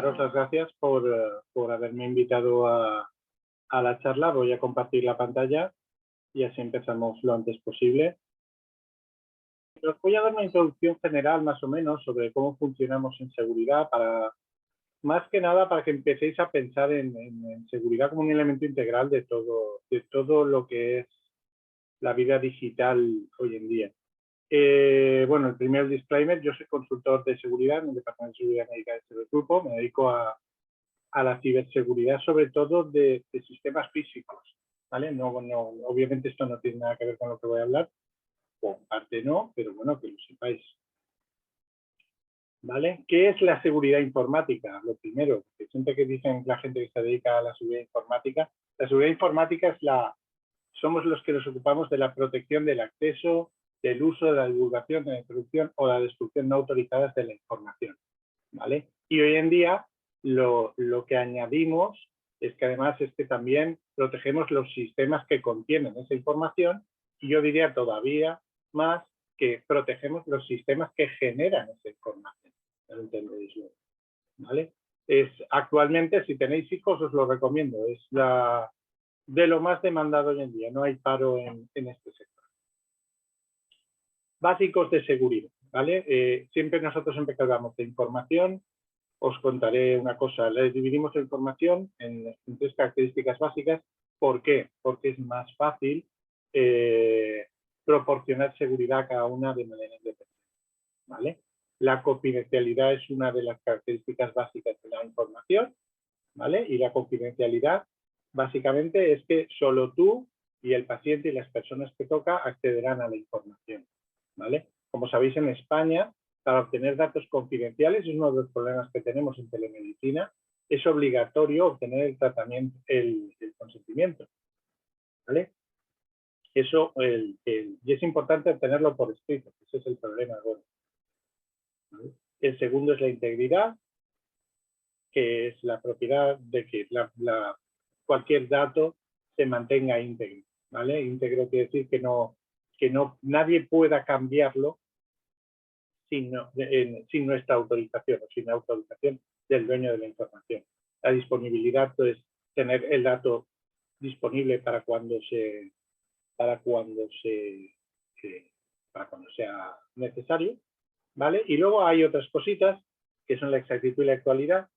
daros las gracias por haberme invitado a la charla. Voy a compartir la pantalla y así empezamos lo antes posible. Os voy a dar una introducción general más o menos sobre cómo funcionamos en seguridad, más que nada para que empecéis a pensar en seguridad como un elemento integral de todo lo que es la vida digital hoy en día. Bueno, el primer disclaimer: yo soy consultor de seguridad en el Departamento de Seguridad Médica de este grupo. Me dedico a la ciberseguridad, sobre todo de sistemas físicos, ¿vale? Obviamente esto no tiene nada que ver con lo que voy a hablar, o en parte no, pero bueno, que lo sepáis. ¿Vale? ¿Qué es la seguridad informática? Lo primero, que siempre que dicen la gente que se dedica a la seguridad informática es somos los que nos ocupamos de la protección del acceso, del uso, de la divulgación, de la introducción o la destrucción no autorizadas de la información, ¿vale? Y hoy en día lo que añadimos es que además es que también protegemos los sistemas que contienen esa información, y yo diría todavía más que protegemos los sistemas que generan esa información. ¿No entendéis? ¿Vale? Actualmente, si tenéis hijos, os lo recomiendo. Es de lo más demandado hoy en día. No hay paro en este sector. Básicos de seguridad, ¿vale? Siempre nosotros hablamos de información. Os contaré una cosa. Le dividimos la información en 3 características básicas. ¿Por qué? Porque es más fácil proporcionar seguridad a cada una de manera independiente, ¿vale? La confidencialidad es una de las características básicas de la información, ¿vale? Y la confidencialidad básicamente es que solo tú y el paciente y las personas que toca accederán a la información, ¿vale? Como sabéis, en España, para obtener datos confidenciales, es uno de los problemas que tenemos en telemedicina, es obligatorio obtener el tratamiento, el consentimiento, ¿vale? Eso, y es importante obtenerlo por escrito, ese es el problema, bueno, ¿vale? El segundo es la integridad, que es la propiedad de que cualquier dato se mantenga íntegro, ¿vale? Íntegro quiere decir que nadie pueda cambiarlo sin nuestra autorización o sin la autorización del dueño de la información. La disponibilidad, pues, tener el dato disponible para cuando sea necesario, ¿vale? Y luego hay otras cositas que son la exactitud y la actualidad.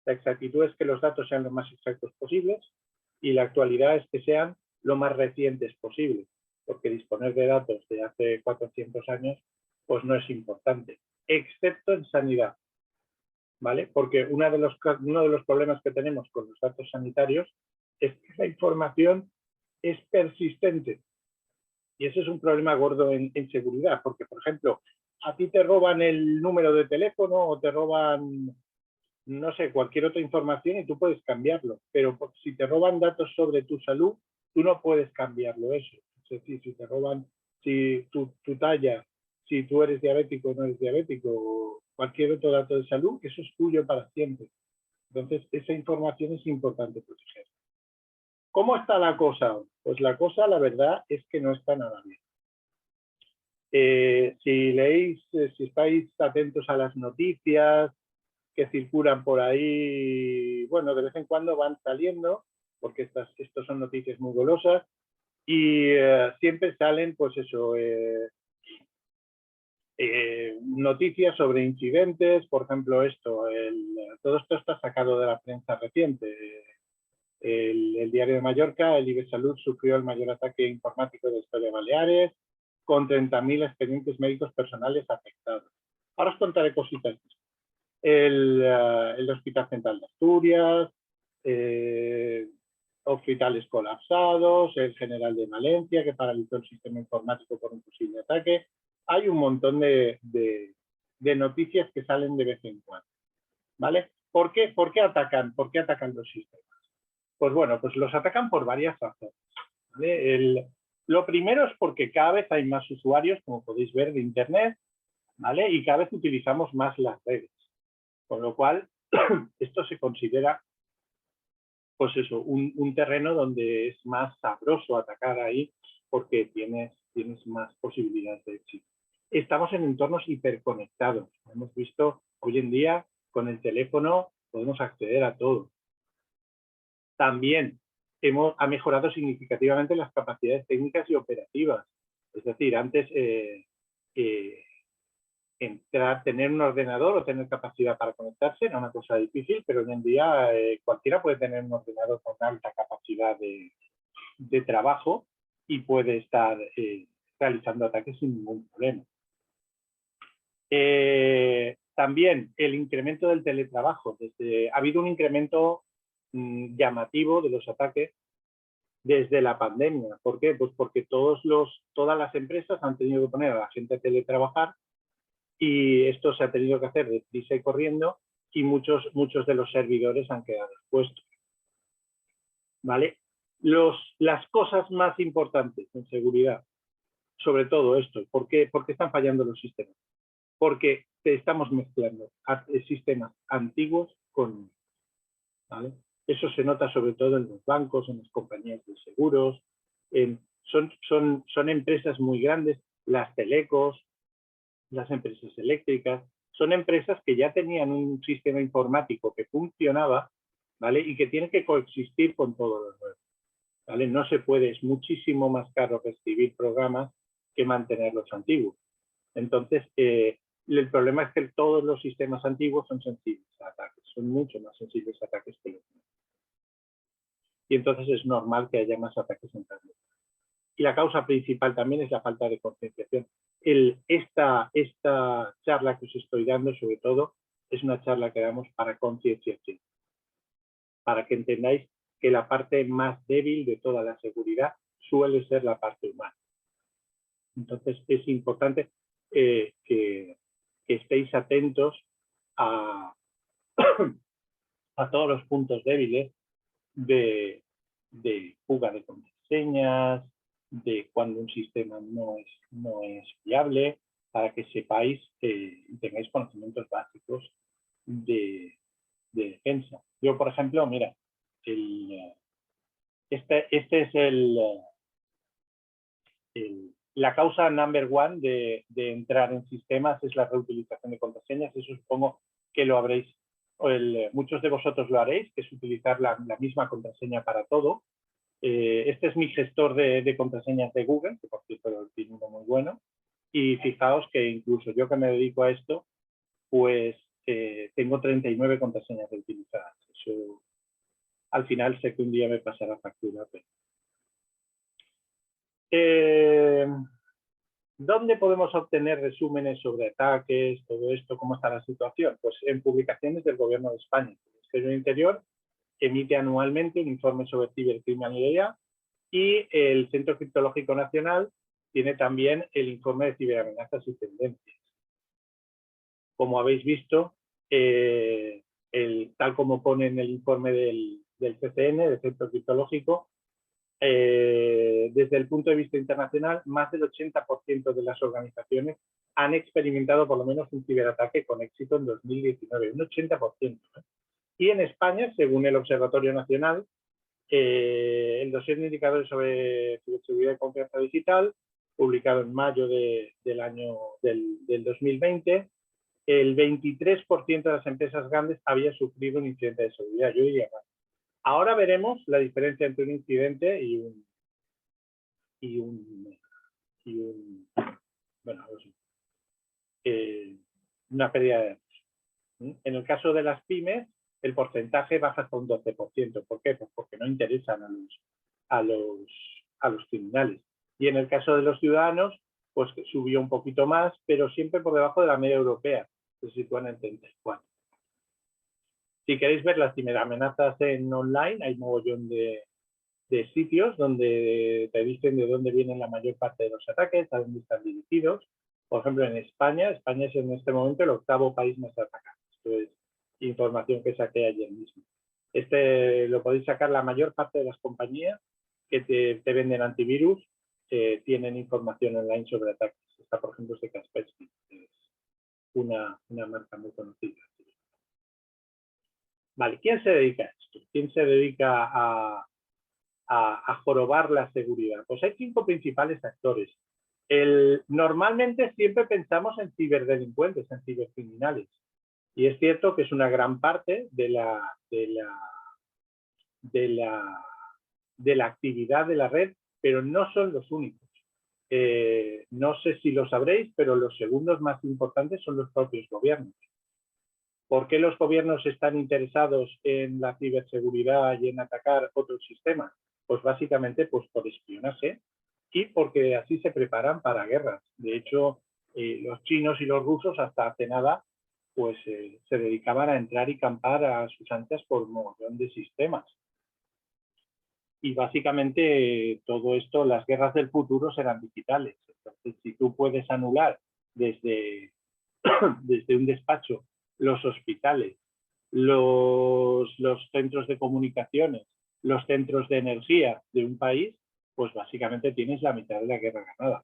La exactitud es que los datos sean lo más exactos posibles y la actualidad es que sean lo más recientes posible, porque disponer de datos de hace 400 años pues no es importante, excepto en sanidad, ¿vale? Porque uno de los problemas que tenemos con los datos sanitarios es que la información es persistente, y eso es un problema gordo en seguridad, porque, por ejemplo, a ti te roban el número de teléfono o te roban, no sé, cualquier otra información y tú puedes cambiarlo, pero si te roban datos sobre tu salud, tú no puedes cambiarlo eso. Es decir, si te roban tu talla, si tú eres diabético o no eres diabético, o cualquier otro dato de salud, eso es tuyo para siempre. Entonces, esa información es importante proteger. ¿Cómo está la cosa? Pues la cosa, la verdad, es que no está nada bien. Si estáis atentos a las noticias que circulan por ahí, bueno, de vez en cuando van saliendo, porque estas son noticias muy golosas, y siempre salen, pues eso, noticias sobre incidentes. Por ejemplo, todo esto está sacado de la prensa reciente. El Diario de Mallorca, el Ibersalud sufrió el mayor ataque informático de la historia de Baleares, con 30.000 expedientes médicos personales afectados. Ahora os contaré cositas. El Hospital Central de Asturias, hospitales colapsados, el General de Valencia, que paralizó el sistema informático por un posible ataque. Hay un montón de noticias que salen de vez en cuando, ¿vale? ¿Por qué atacan los sistemas? Pues bueno, pues los atacan por varias razones, ¿vale? Lo primero es porque cada vez hay más usuarios, como podéis ver, de Internet, ¿vale? Y cada vez utilizamos más las redes. Con lo cual, esto se considera, pues eso, un terreno donde es más sabroso atacar ahí, porque tienes más posibilidades de éxito. Estamos en entornos hiperconectados. Hemos visto hoy en día con el teléfono podemos acceder a todo. También ha mejorado significativamente las capacidades técnicas y operativas. Es decir, antes tener un ordenador o tener capacidad para conectarse era una cosa difícil, pero hoy en día cualquiera puede tener un ordenador con alta capacidad de trabajo y puede estar realizando ataques sin ningún problema. También el incremento del teletrabajo. Ha habido un incremento llamativo de los ataques desde la pandemia. ¿Por qué? Pues porque todas las empresas han tenido que poner a la gente a teletrabajar y esto se ha tenido que hacer deprisa y corriendo y muchos de los servidores han quedado expuestos. ¿Vale? Las cosas más importantes en seguridad, sobre todo esto, ¿por qué están fallando los sistemas? Porque estamos mezclando sistemas antiguos con... ¿vale? Eso se nota sobre todo en los bancos, en las compañías de seguros. Son empresas muy grandes, las telecos, las empresas eléctricas. Son empresas que ya tenían un sistema informático que funcionaba, ¿vale? Y que tiene que coexistir con todo lo nuevo, ¿vale? No se puede, es muchísimo más caro reescribir programas que mantener los antiguos. Entonces, el problema es que todos los sistemas antiguos son sensibles a ataques, son mucho más sensibles a ataques que los nuevos. Y entonces es normal que haya más ataques en Internet. Y la causa principal también es la falta de concienciación. Esta charla que os estoy dando, sobre todo, es una charla que damos para concienciación, para que entendáis que la parte más débil de toda la seguridad suele ser la parte humana. Entonces es importante que estéis atentos a todos los puntos débiles de fuga de contraseñas, de cuando un sistema no es viable, para que sepáis y tengáis conocimientos básicos de defensa. Yo, por ejemplo, mira, este es la causa number one de entrar en sistemas es la reutilización de contraseñas. Eso supongo que lo habréis, muchos de vosotros lo haréis, que es utilizar la misma contraseña para todo. Este es mi gestor de contraseñas de Google, que por cierto tiene uno muy bueno. Y fijaos que incluso yo que me dedico a esto, pues tengo 39 contraseñas reutilizadas. Eso al final sé que un día me pasará factura. ¿Dónde podemos obtener resúmenes sobre ataques, todo esto, cómo está la situación? Pues en publicaciones del Gobierno de España. El Ministerio del Interior emite anualmente un informe sobre cibercriminalidad y el Centro Criptológico Nacional tiene también el informe de ciberamenazas y tendencias. Como habéis visto, tal como pone en el informe del CCN, del Centro Criptológico, desde el punto de vista internacional, más del 80% de las organizaciones han experimentado por lo menos un ciberataque con éxito en 2019, un 80%. Y en España, según el Observatorio Nacional, el dossier de indicadores sobre ciberseguridad y confianza digital, publicado en mayo del 2020, el 23% de las empresas grandes había sufrido un incidente de seguridad. Yo diría más. Ahora veremos la diferencia entre un incidente y una pérdida de datos. En el caso de las pymes, el porcentaje baja hasta un 12%. ¿Por qué? Pues porque no interesan a los criminales. Y en el caso de los ciudadanos, pues subió un poquito más, pero siempre por debajo de la media europea, se sitúan en 34. Si queréis ver las ciberamenazas en online, hay un mogollón de sitios donde te dicen de dónde vienen la mayor parte de los ataques, a dónde están dirigidos. Por ejemplo, en España es en este momento el 8º país más atacado. Esto es información que saqué ayer mismo. Lo podéis sacar, la mayor parte de las compañías que te venden antivirus tienen información online sobre ataques. Esta, por ejemplo, es de Kaspersky, que es una marca muy conocida. Vale, ¿quién se dedica a esto? ¿Quién se dedica a jorobar la seguridad? Pues hay 5 principales actores. Normalmente siempre pensamos en ciberdelincuentes, en cibercriminales, Y es cierto que es una gran parte de la actividad de la red, pero no son los únicos. No sé si lo sabréis, pero los segundos más importantes son los propios gobiernos. ¿Por qué los gobiernos están interesados en la ciberseguridad y en atacar otros sistemas? Pues básicamente pues por espionaje y porque así se preparan para guerras. De hecho, los chinos y los rusos hasta hace nada pues se dedicaban a entrar y campar a sus anchas por un montón de sistemas. Y básicamente todo esto, las guerras del futuro serán digitales. Entonces, si tú puedes anular desde un despacho los hospitales, los centros de comunicaciones, los centros de energía de un país, pues básicamente tienes la mitad de la guerra ganada.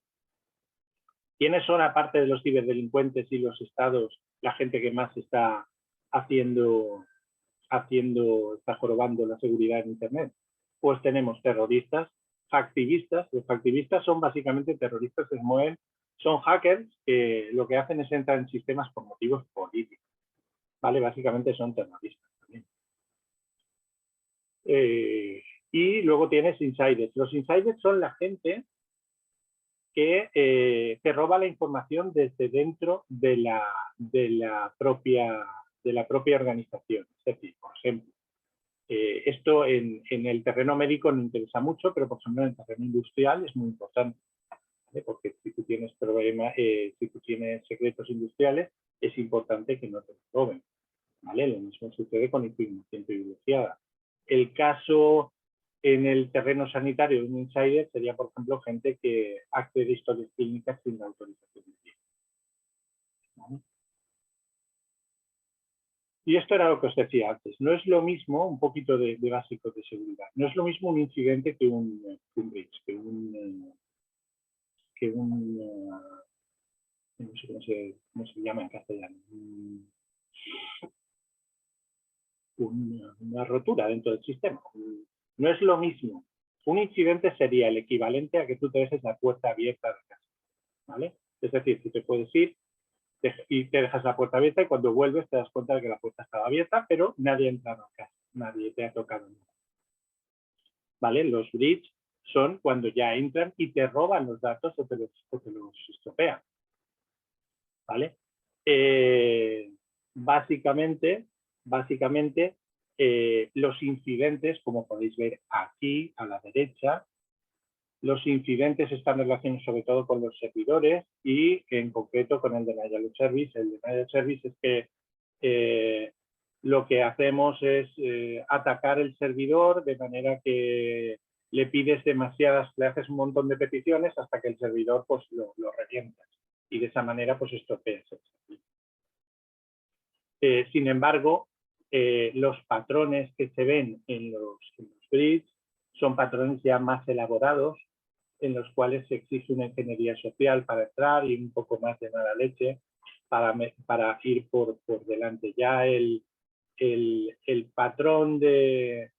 ¿Quiénes son, aparte de los ciberdelincuentes y los estados, la gente que más está está jorobando la seguridad en Internet? Pues tenemos terroristas, hacktivistas. Los hacktivistas son básicamente terroristas que se mueven, son hackers que lo que hacen es entrar en sistemas por motivos políticos. ¿Vale? Básicamente son terroristas también. Y luego tienes insiders. Los insiders son la gente que te roba la información desde dentro de la propia organización. Es decir, por ejemplo, esto en el terreno médico no interesa mucho, pero por ejemplo en el terreno industrial es muy importante, ¿vale? Porque si tú tienes problemas, si tú tienes secretos industriales, es importante que no te lo roben, ¿vale? Lo mismo sucede con información privilegiada. El caso en el terreno sanitario de un insider sería, por ejemplo, gente que accede a historias clínicas sin la autorización de tiempo, ¿vale? Y esto era lo que os decía antes. No es lo mismo, un poquito de básicos de seguridad, no es lo mismo un incidente que un breach, no sé cómo se llama en castellano, una rotura dentro del sistema. No es lo mismo. Un incidente sería el equivalente a que tú te dejes la puerta abierta de casa, ¿vale? Es decir, tú te puedes ir y te dejas la puerta abierta y cuando vuelves te das cuenta de que la puerta estaba abierta, pero nadie ha entrado a casa, nadie te ha tocado nada. ¿Vale? Los breach son cuando ya entran y te roban los datos o te los estropean. ¿Vale? Básicamente los incidentes, como podéis ver aquí a la derecha, los incidentes están relacionados sobre todo con los servidores y en concreto con el denial of service. El denial of service es que lo que hacemos es atacar el servidor de manera que le pides le haces un montón de peticiones hasta que el servidor pues lo revienta y de esa manera pues estropeas el servicio. Sin embargo, los patrones que se ven en los breach son patrones ya más elaborados, en los cuales se exige una ingeniería social para entrar y un poco más de mala leche para ir por delante. Ya el patrón de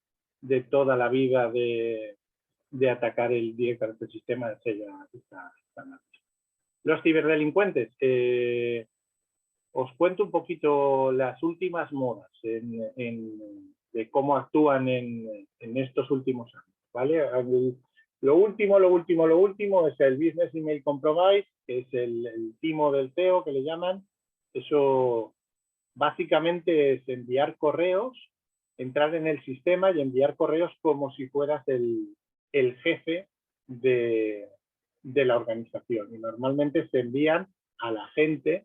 toda la vida de atacar directamente el sistema ya está mal. Los ciberdelincuentes, os cuento un poquito las últimas modas de cómo actúan en estos últimos años, ¿vale? Lo último es el Business Email Compromise, que es el timo del CEO que le llaman. Eso básicamente es enviar correos, entrar en el sistema y enviar correos como si fueras el jefe de la organización. Y normalmente se envían a la gente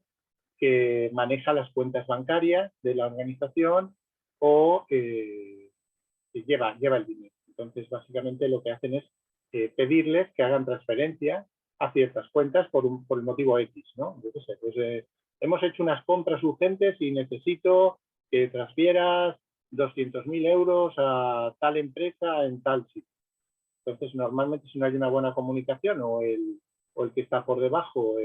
que maneja las cuentas bancarias de la organización o que lleva el dinero. Entonces, básicamente lo que hacen es pedirles que hagan transferencias a ciertas cuentas por el motivo X, ¿no? Yo qué sé, pues hemos hecho unas compras urgentes y necesito que transfieras 200.000 euros a tal empresa en tal sitio. Entonces, normalmente si no hay una buena comunicación o el que está por debajo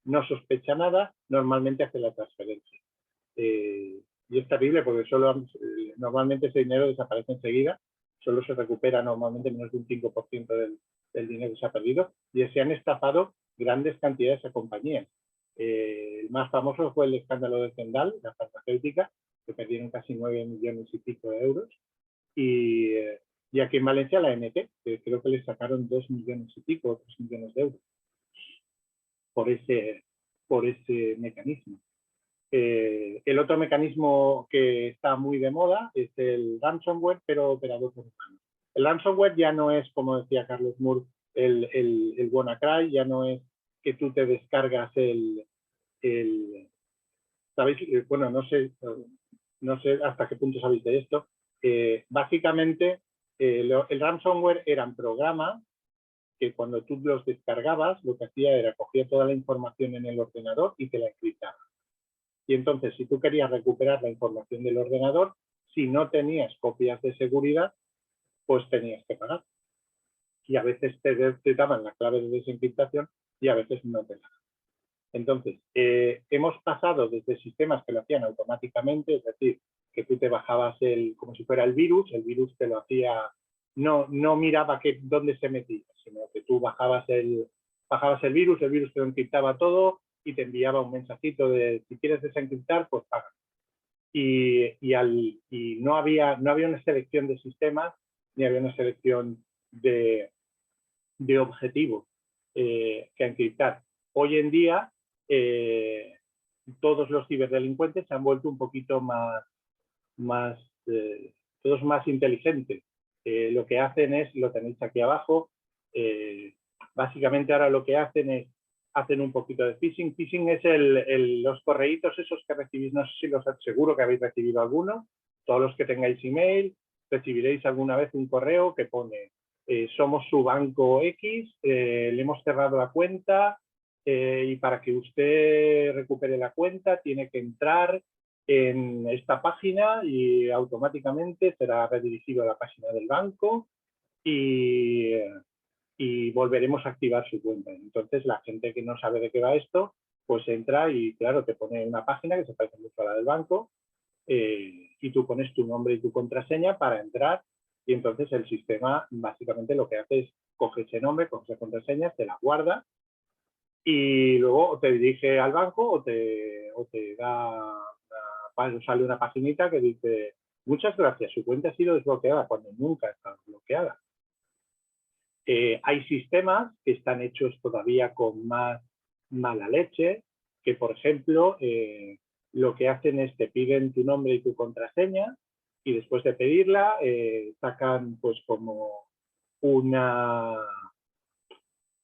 no sospecha nada, normalmente hace la transferencia. Y es terrible porque normalmente ese dinero desaparece enseguida, solo se recupera normalmente menos de un 5% del dinero que se ha perdido y se han estafado grandes cantidades de compañías. El más famoso fue el escándalo de Zendal, la farmacéutica, que perdieron casi 9 millones y pico de euros. Y aquí en Valencia la MT, que creo que le sacaron 2 millones y pico, 3 millones de euros por ese mecanismo. El otro mecanismo que está muy de moda es el ransomware, pero operado por humanos. El ransomware ya no es, como decía Carlos Moore, el WannaCry, ya no es que tú te descargas ¿sabéis? Bueno, no sé hasta qué punto sabéis de esto. Básicamente, el ransomware eran programas que cuando tú los descargabas, lo que hacía era cogía toda la información en el ordenador y te la encriptaba. Y entonces, si tú querías recuperar la información del ordenador, si no tenías copias de seguridad, pues tenías que pagar. Y a veces te daban la clave de desencriptación y a veces no te la daban. Entonces, hemos pasado desde sistemas que lo hacían automáticamente, es decir, que tú te bajabas como si fuera el virus te lo hacía, no miraba dónde se metía, sino que tú bajabas el virus te lo encriptaba todo y te enviaba un mensajito de si quieres desencriptar, pues paga. Y no había una selección de sistemas, ni había una selección de objetivos que encriptar. Hoy en día, todos los ciberdelincuentes se han vuelto un poquito todos más inteligentes. Lo que hacen es, lo tenéis aquí abajo, básicamente ahora lo que hacen un poquito de phishing. Phishing es los correitos esos que recibís, no sé si seguro que habéis recibido alguno. Todos los que tengáis email, recibiréis alguna vez un correo que pone somos su banco X, le hemos cerrado la cuenta y para que usted recupere la cuenta tiene que entrar en esta página y automáticamente será redirigido a la página del banco y volveremos a activar su cuenta. Entonces, la gente que no sabe de qué va esto, pues entra y, claro, te pone una página que se parece mucho a la del banco y tú pones tu nombre y tu contraseña para entrar y entonces el sistema básicamente lo que hace es coge ese nombre, coge esa contraseña, te la guarda y luego te dirige al banco o te sale una paginita que dice muchas gracias, su cuenta ha sido desbloqueada cuando nunca ha estado bloqueada. Hay sistemas que están hechos todavía con más mala leche, que por ejemplo lo que hacen es te piden tu nombre y tu contraseña y después de pedirla sacan pues como una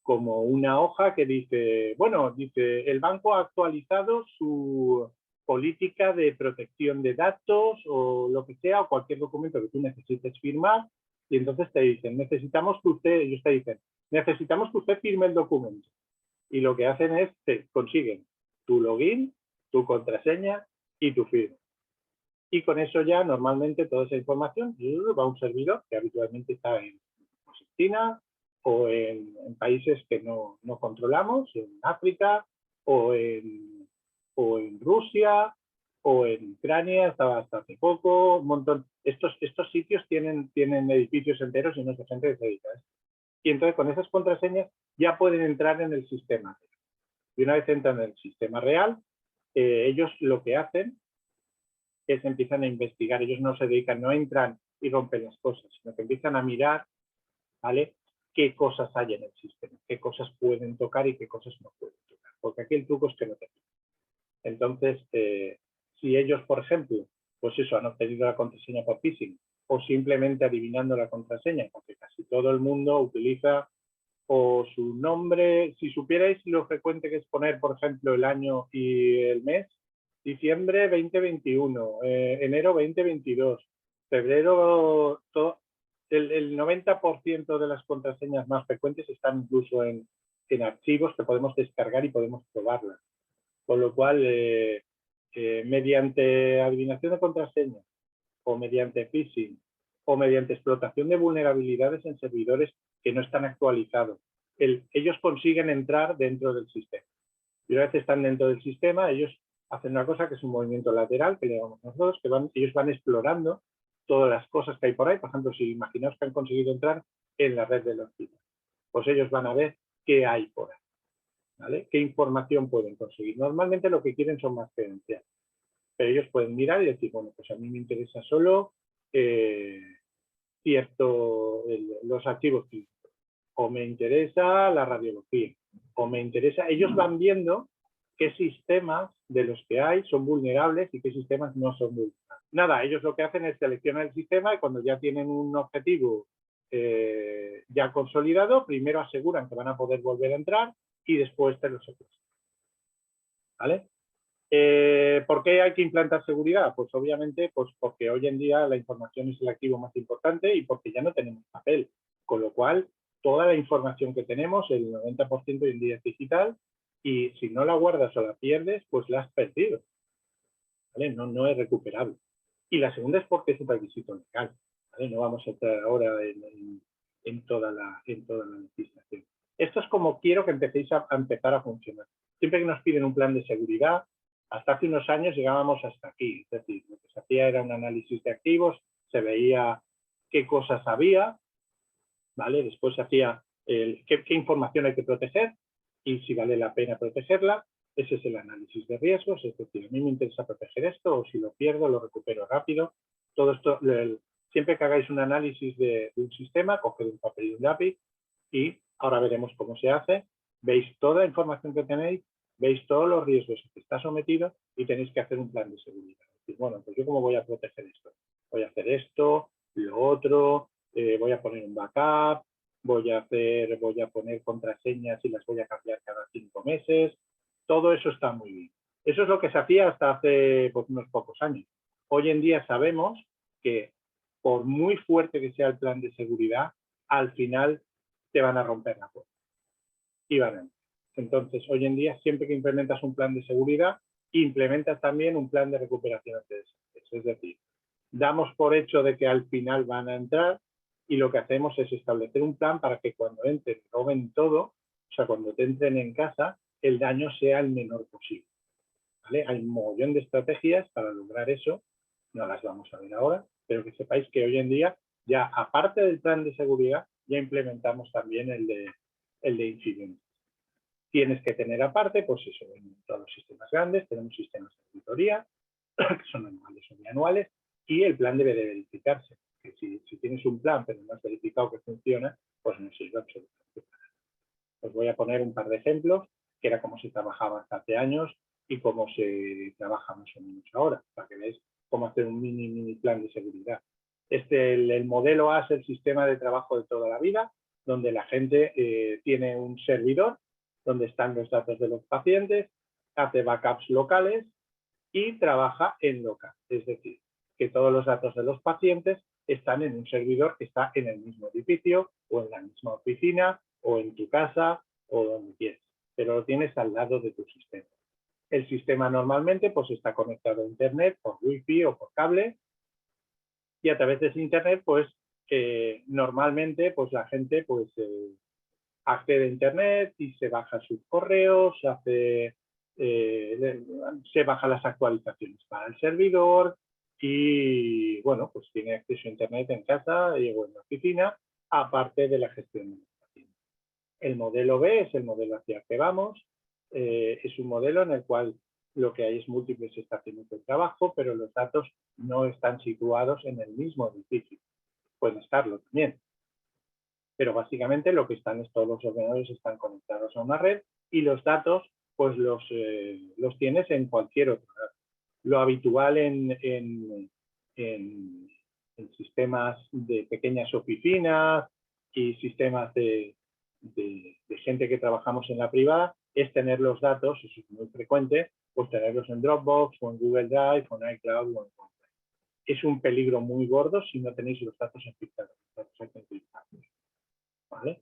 hoja que dice, bueno, dice, el banco ha actualizado su política de protección de datos o lo que sea, o cualquier documento que tú necesites firmar, y entonces te dicen, necesitamos que usted firme el documento. Y lo que hacen es, te consiguen tu login, tu contraseña y tu firma. Y con eso ya normalmente toda esa información va a un servidor que habitualmente está en China o en países que no controlamos, en África o en Rusia o en Ucrania, estaba hasta hace poco, un montón. Estos sitios tienen edificios enteros y no se gente que se dedica a esto. Y entonces con esas contraseñas ya pueden entrar en el sistema. Y una vez entran en el sistema real, ellos lo que hacen es empiezan a investigar. Ellos no se dedican, no entran y rompen las cosas, sino que empiezan a mirar, ¿vale?, qué cosas hay en el sistema, qué cosas pueden tocar y qué cosas no pueden tocar. Porque aquí el truco es que no te tocan. Entonces, si ellos, por ejemplo, pues eso, han obtenido la contraseña por phishing o simplemente adivinando la contraseña, porque casi todo el mundo utiliza o su nombre, si supierais lo frecuente que es poner, por ejemplo, el año y el mes, diciembre 2021, enero 2022, febrero, el 90% de las contraseñas más frecuentes están incluso en archivos que podemos descargar y podemos probarlas. Con lo cual, mediante adivinación de contraseña o mediante phishing o mediante explotación de vulnerabilidades en servidores que no están actualizados, ellos consiguen entrar dentro del sistema. Y una vez están dentro del sistema, ellos hacen una cosa que es un movimiento lateral, que le llamamos nosotros, ellos van explorando todas las cosas que hay por ahí. Por ejemplo, si imaginaos que han conseguido entrar en la red del hospital, pues ellos van a ver qué hay por ahí, ¿vale? ¿vale? ¿Qué información pueden conseguir? Normalmente lo que quieren son más credenciales, pero ellos pueden mirar y decir, bueno, pues a mí me interesa solo los archivos físicos, o me interesa la radiología, o me interesa, ellos van viendo qué sistemas de los que hay son vulnerables y qué sistemas no son vulnerables. Nada, ellos lo que hacen es seleccionar el sistema y cuando ya tienen un objetivo ya consolidado, primero aseguran que van a poder volver a entrar y después te lo secuestran. ¿Vale? ¿Por qué hay que implantar seguridad? Pues obviamente pues porque hoy en día la información es el activo más importante y porque ya no tenemos papel, con lo cual toda la información que tenemos, el 90% hoy en día es digital y si no la guardas o la pierdes, pues la has perdido. ¿Vale? No es recuperable. Y la segunda es porque es un requisito legal. ¿Vale? No vamos a entrar ahora en toda la legislación. Esto es como quiero que empecéis a empezar a funcionar. Siempre que nos piden un plan de seguridad, hasta hace unos años llegábamos hasta aquí. Es decir, lo que se hacía era un análisis de activos, se veía qué cosas había, ¿vale? Después se hacía qué información hay que proteger y si vale la pena protegerla. Ese es el análisis de riesgos, es decir, a mí me interesa proteger esto o si lo pierdo lo recupero rápido. Todo esto, siempre que hagáis un análisis de un sistema, coged un papel y un lápiz y ahora veremos cómo se hace. Veis toda la información que tenéis, veis todos los riesgos a que está sometido y tenéis que hacer un plan de seguridad. Es decir, bueno, pues yo cómo voy a proteger esto. Voy a hacer esto, lo otro, voy a poner un backup, voy a poner contraseñas y las voy a cambiar cada 5 meses. Todo eso está muy bien. Eso es lo que se hacía hasta hace pues, unos pocos años. Hoy en día sabemos que por muy fuerte que sea el plan de seguridad, al final te van a romper la puerta. Y van a entrar. Entonces, hoy en día, siempre que implementas un plan de seguridad, implementas también un plan de recuperación ante desastres. Es decir, damos por hecho de que al final van a entrar y lo que hacemos es establecer un plan para que cuando entren, roben todo, o sea, cuando te entren en casa, el daño sea el menor posible. ¿Vale? Hay un mogollón de estrategias para lograr eso, no las vamos a ver ahora, pero que sepáis que hoy en día, ya aparte del plan de seguridad, ya implementamos también el de incidentes. Tienes que tener aparte, pues eso, en todos los sistemas grandes, tenemos sistemas de auditoría, que son anuales o bianuales, y el plan debe de verificarse. Que si tienes un plan pero no has verificado que funciona, pues no sirve absolutamente para nada. Os voy a poner un par de ejemplos, que era cómo se trabajaba hasta hace años y cómo se trabaja más o menos ahora, para que veáis cómo hacer un mini plan de seguridad. El modelo A es el sistema de trabajo de toda la vida, donde la gente tiene un servidor, donde están los datos de los pacientes, hace backups locales y trabaja en local. Es decir, que todos los datos de los pacientes están en un servidor que está en el mismo edificio o en la misma oficina o en tu casa o donde quieras, pero lo tienes al lado de tu sistema. El sistema normalmente pues está conectado a internet por wifi o por cable y a través de ese internet pues normalmente pues la gente pues accede a internet y se baja sus correos, se baja las actualizaciones para el servidor y bueno pues tiene acceso a internet en casa o en la oficina aparte de la gestión de los pacientes. El modelo B es el modelo hacia el que vamos, es un modelo en el cual lo que hay es múltiples estaciones de trabajo, pero los datos no están situados en el mismo edificio. Pueden estarlo también, pero básicamente lo que están es todos los ordenadores están conectados a una red y los datos pues los tienes en cualquier otro lado. Lo habitual en sistemas de pequeñas oficinas y sistemas de gente que trabajamos en la privada es tener los datos, eso es muy frecuente, pues tenerlos en Dropbox o en Google Drive o en iCloud o en OneDrive. Es un peligro muy gordo si no tenéis los datos encriptados. ¿Vale?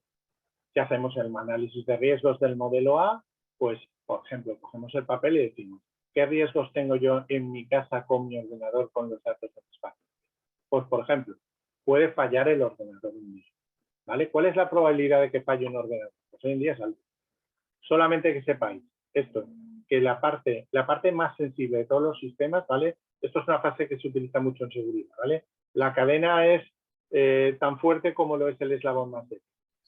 Si hacemos el análisis de riesgos del modelo A, pues, por ejemplo, cogemos el papel y decimos, ¿qué riesgos tengo yo en mi casa con mi ordenador con los datos de mis pacientes? Pues, por ejemplo, puede fallar el ordenador mismo. ¿Vale? ¿Cuál es la probabilidad de que falle un ordenador? Pues hoy en día es alto. Solamente que sepáis esto, que la parte más sensible de todos los sistemas, ¿vale? Esto es una frase que se utiliza mucho en seguridad, ¿vale? La cadena es tan fuerte como lo es el eslabón más débil,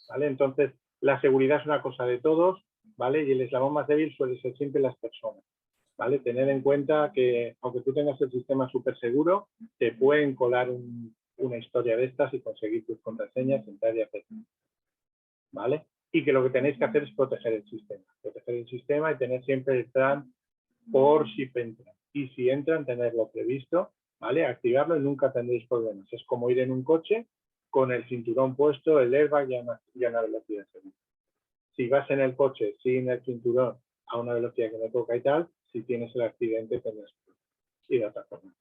¿vale? Entonces, la seguridad es una cosa de todos ¿vale? Y el eslabón más débil suele ser siempre las personas, ¿vale? Tener en cuenta que, aunque tú tengas el sistema súper seguro, te pueden colar una historia de estas y conseguir tus contraseñas, entrar y hacer, ¿vale? Y que lo que tenéis que hacer es proteger el sistema y tener siempre el plan por si entran. Y si entran, tenerlo previsto, ¿vale? Activarlo y nunca tendréis problemas. Es como ir en un coche con el cinturón puesto, el airbag y a una velocidad segura. Si vas en el coche sin el cinturón a una velocidad que no toca y tal, si tienes el accidente tendrás ir de otra forma.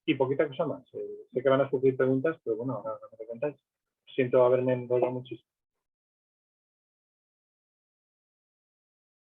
Y poquita cosa más. Sé que van a surgir preguntas, pero bueno, ahora me preguntáis. Siento haberme enrollado muchísimo.